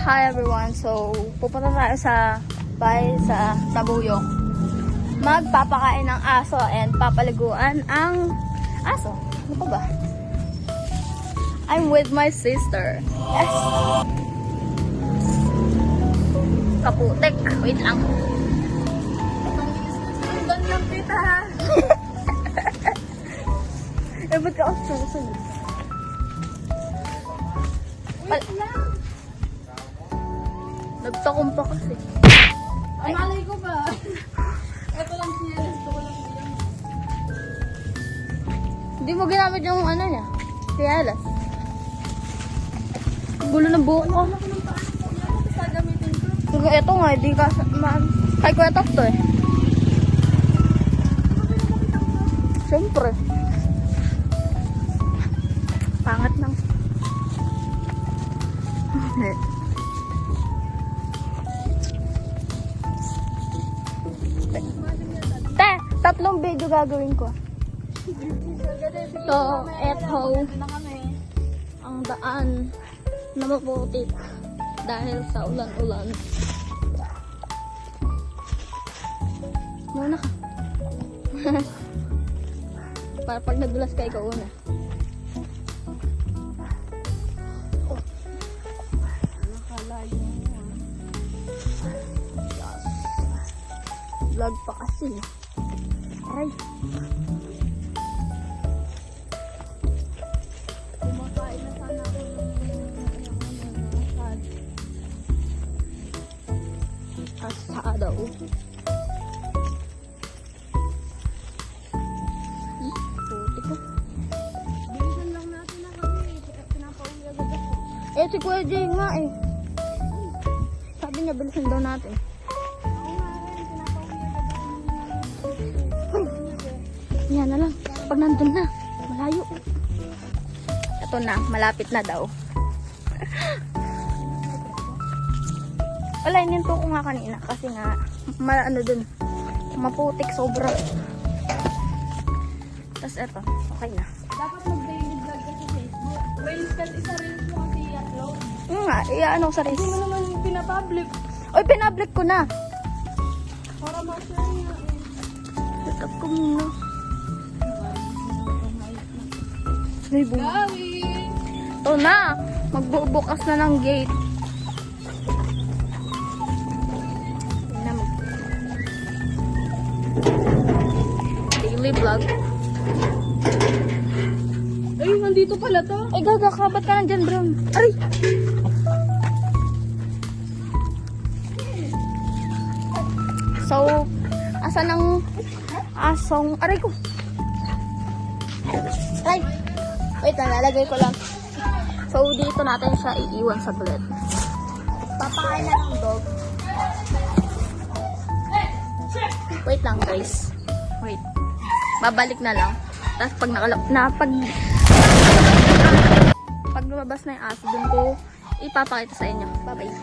Hi everyone, so pupunta tayo sa bahay sa Tabuyong. Magpapakain ng aso and papaliguan ang aso. Ano pa ba? I'm with my sister. Yes! Kaputik. Wait lang. Ang lang kita ha. Eh, ba't ka susunod? Wait lang. Nagtakum pa kasi. Ang malay ko ba? Ito lang siya. Gusto ko lang siya. Hindi mo ginamit yung ano niya. Tiyalas. Gulo ng buhok ko. Ano ko ng paan ko? Ano ko gagamitin ko? Kung ito nga, hindi ka kay Kuya Tok to eh. Siyempre. Pangat ng Te, tatlong video gagawin ko. So, eto Na kami. ang daan na maputik dahil sa ulan-ulan. Muna ka. Para pag nadulas ka, ikaw una. Nakalayo mo. Vlog pa kasi. Aray. Kumakain na sana ako ng Asada o. Putik ko. bilisan lang natin na kami. Pinapauwi agad ako. Eh, si Kuya Jay nga eh. Sabi niya, bilisan daw natin. Ako nga rin. Pinapauwi agad ako. Yan na lang. Pag nandun na, malayo. Ito na, malapit na daw. Wala, ininto ko nga kanina kasi nga, ano dun, maputik sobra. Tapos eto, okay na. Dapat mag-daily vlog ka sa Facebook. Reels ka, isa reels mo kasi i-upload. Yung nga, ano sa Hindi race. mo naman pinapublic. Oy, pinablick ko na. Para ma-share niya. Set up ko muna. Ay, Gawin! ito na, magbubukas na ng gate. Yun na, daily vlog. Ay, nandito pala to. Ay, gaga ka, ba't ka nandyan, Brown? Aray! So, asan ang asong... Aray ko! Aray! Wait, nalalagay ko lang. So, dito natin siya iiwan sa saglit. Papakain na ng dog. Wait lang, guys. Wait. Babalik na lang. Tapos pag pag lumabas na yung aso, dun ko ipapakita sa inyo. Bye-bye.